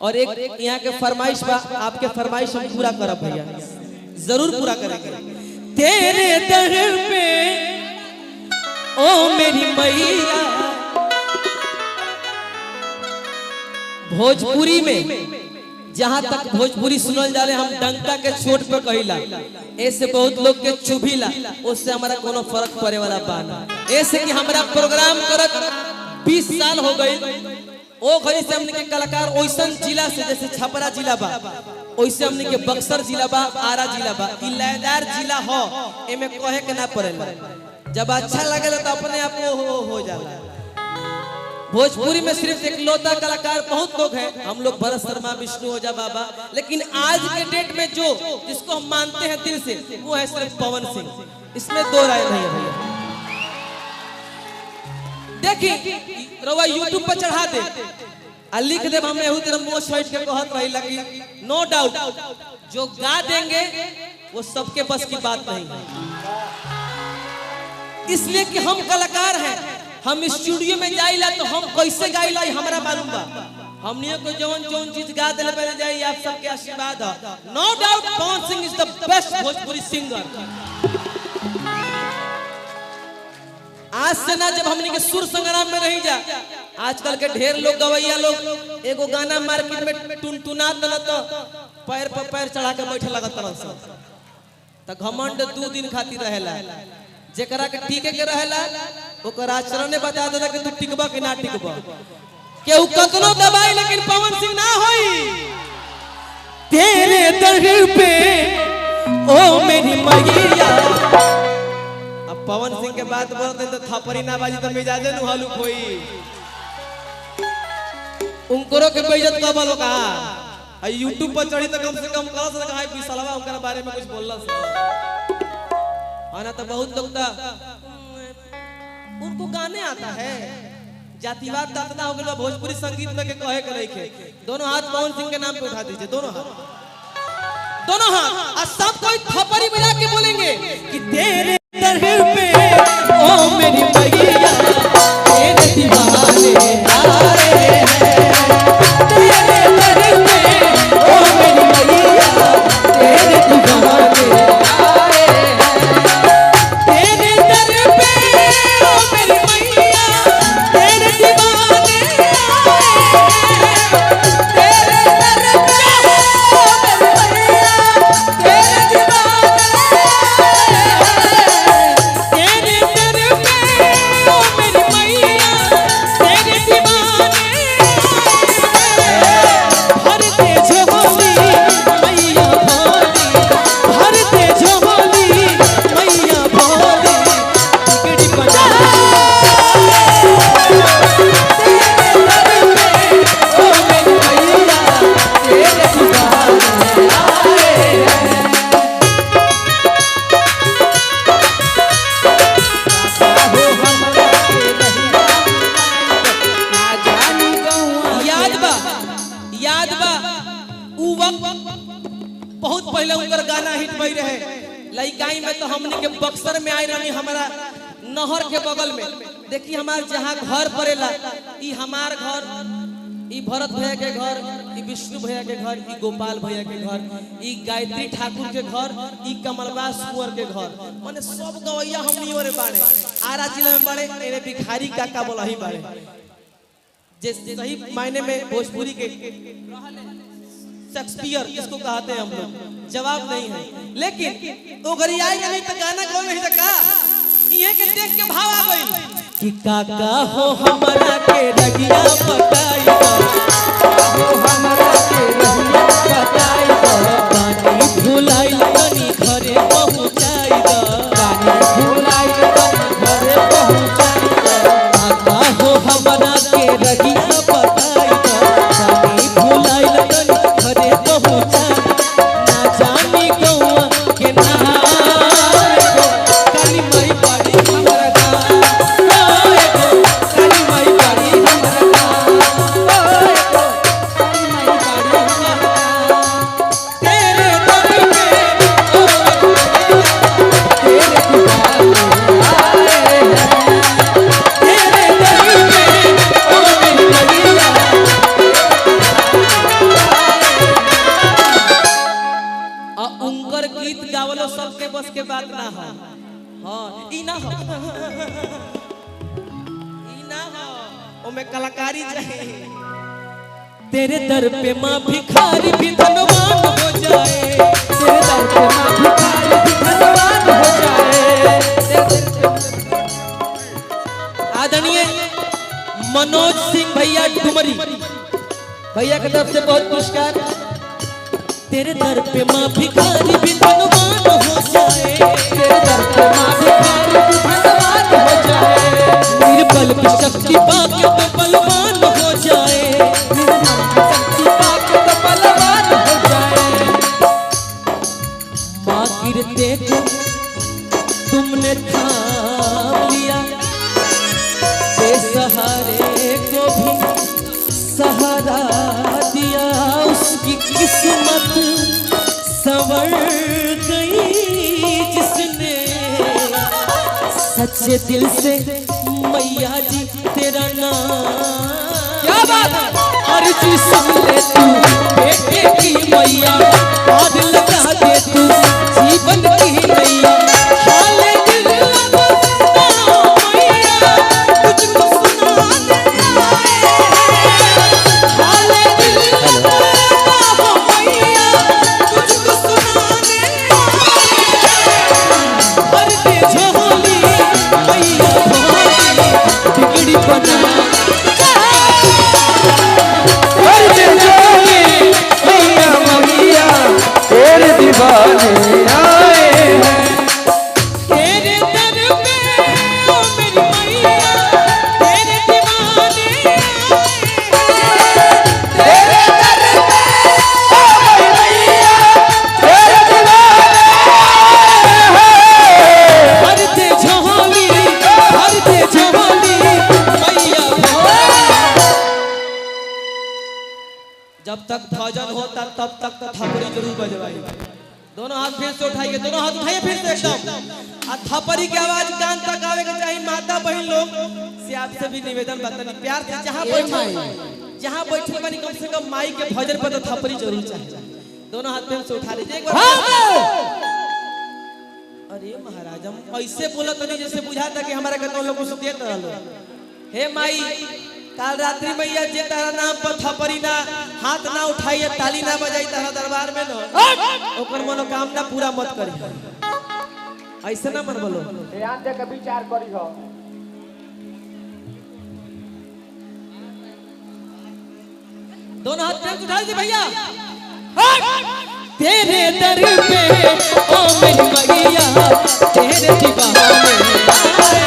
और एक यहाँ के फरमाइश बा, आपके फरमाइश हम पूरा करब भैया, जरूर पूरा करेंगे। तेरे दर पे ओ मेरी मैया, भोजपुरी में जहाँ तक भोजपुरी सुनल जाले हम डंका के छोट पे कहिला, ऐसे बहुत लोग के चुभिला, उससे हमारा कोनो फर्क पड़े वाला बात। ऐसे कि हमारा प्रोग्राम करत 20 साल हो गए, ओ घड़ी से हमने के कलाकार ओइसन जिला से, जैसे छपरा जिला बा ओइसे हमने के बक्सर जिला बा, आरा जिला बा, ई लयदार जिला हो, एमे कहे के ना पड़ेला, जब अच्छा लगेला तो अपने आप हो जाला। भोजपुरी में सिर्फ एक लौता कलाकार बहुत लोग हैं, हम लोग भरत शर्मा, विष्णु ओझा बाबा, लेकिन आज के डेट में जो जिसको हम मानते हैं दिल से वो है सिर्फ पवन सिंह, इसमें दो राय नहीं है भैया। देखिए रवा यूट्यूब पर चढ़ा दे आ लिख दे, हम एहू तरह मुंह साइड के कहत रही लगी, नो डाउट जो गा देंगे वो सबके बस की बात नहीं है, इसलिए कि हम कलाकार हैं, हम स्टूडियो में जाइला तो हम कैसे गाइला हमारा मालूम बा, हमने को जौन चीज गा देले पहले जाई, आप सबके आशीर्वाद है। No doubt Pawan Singh is the best Bhojpuri singer. आज से ना जब हमने के सुर संग्राम में नहीं जा, आजकल के ढेर लोग गवैया लोग एगो गाना मार्केट में टुनटुना दल तो पैर पर पैर चढ़ा के बैठे लगत तरह त घमंड 2 दिन खातिर रहेला, जेकरा के टीके के रहेला ओकर आचरण ने बता देला कि तू टिकबा कि ना टिकबा, केहू कतनो दबाई लेकिन पवन सिंह ना होई। तेरे दर पे ओ मेरी मैया, अब पवन सिंह के बात बोलते तो थपरी ना बाजी तो मिजाजे नु हलुक होई, उनकरो के बेइज्जत कबल का आ यूट्यूब पर चढ़ी तो कम से कम कल से कहाई बिसलवा उनके बारे में कुछ बोलला आना, तो बहुत लोग उनको गाने आता है, जातिवाद दादा हो गया भोजपुरी संगीत में के कहे के नहीं के, दोनों हाथ पवन सिंह के नाम पे उठा दीजिए, दोनों हाथ और सब कोई थपड़ी बजा के बोलेंगे कि तेरे दर पे ओ मेरी मैया, तेरे दीवाने आए हैं, तेरे दर पे ओ मेरी मैया, तेरे दीवाने आए हैं, तेरे दर पे ओ मेरी मैया, तेरे दीवाने आए हैं, तेरे दर पे ओ मेरी मैया, तेरे दीवाने बहुत पहले उनकर गाना हिट भई रहे लइकाई में, तो हमने के बक्सर में आई रही, हमारा नहर के बगल में, देखिए हमार जहाँ घर पड़ेला, ई हमार घर, ई भरत भैया के घर, ई विष्णु भैया के घर, ई गोपाल भैया के घर, ई गायत्री ठाकुर के घर, ई कमलबास कुंवर के घर, माने सब गवैया हमनी ओरे बाड़े, आरा जिला में बाड़े, एने भिखारी काका बोलही बाड़े, जे सही मायने में भोजपुरी के शेक्सपियर इसको कहते हैं हम लोग, जवाब नहीं है, लेकिन तो गरियाई नहीं तो गाना कौन नहीं सका, इहे के देख के भाव आ गई कि काका हो हमारा के रगिया पकाई, हो हमारा के रगिया पकाई, पानी भुलाई तनी घरे पहुंचाई, पानी भुलाई तनी घरे पहुंचाई, काका हो हमारा के रगिया पकाई, पानी भुलाई तनी घरे पहुंचाई, ना जानी गौआ के ना काली माई बाड़ी हमरा का, काली माई बाड़ी हमरा का, बस के बात ना हो। हाँ ई ना हो, ई ना हो, ओ मैं कलाकारी चाहिए। तेरे दर पे माँ भिखारी भी धनवान हो जाए, तेरे दर पे माँ भिखारी भी धनवान हो जाए। आदरणीय मनोज सिंह भैया डुमरी भैया की तरफ से बहुत पुरस्कार। तेरे दर पे माँ भिखारी भी धनवान हो जाए, तेरे दर पे माँ भिखारी भी धनवान हो जाए। निर्बल की शक्ति पाके तो बलवान हो जाए, निर्बल की शक्ति पाके तो बलवान हो जाए। माँ गिरते को तुमने थाम लिया, बेसहारे को भी सहारा दिया। उसकी किस्मत संवर गई जिसने सच्चे दिल से मैया जी तेरा नाम। क्या बात है। अर्जी सुन ले तू बेटे की मैया, पार लगा दे तू जीवन की नैया। हाले दिल लगा मैया तुझको सुनाने आए, हाले दिल लगा मैया तुझको सुनाने आए। भर दे झोली मैया भोली बिगड़ी बना, भर दे झोली मैया मैया तेरे दीवाने आए हैं। तेरे दर पे ओ मेरी मैया तेरे दीवाने आए हैं। तेरे दर पे ओ मेरी मैया तेरे दीवाने आए हैं। भर दे झोली मैया भोली। जब तक भजन होता तब तक तो थपड़ी जरूर बजवाई। दोनों हाथ फिर से उठाइए, दोनों हाथ उठाइए फिर से एकदम। और थपड़ी की आवाज कान तक आवे के चाहिए। माता बहन लोग से आपसे भी निवेदन बतनी प्यार से जहां बैठे बनी कम से कम माई के भजन पर तो थपड़ी जरूर चाहिए। दोनों हाथ फिर से उठा लीजिए एक बार। अरे महाराज हम ऐसे बोला तो नहीं जैसे बुझाता कि हमारा कहता लोग कुछ देत रहलो। हे माई काल रात्रि मैया जे तारा नाम पर थपड़ी ना हाथ ना उठाइए ताली ना बजाई तारा दरबार में न ओकर मनोकामना पूरा मत करी। ऐसे ना मन बोलो, ध्यान दे के विचार करी हो। दोनों हाथ पे उठा लीजिए भैया। तेरे दर पे ओ मेरी मैया तेरे दीवाने आए।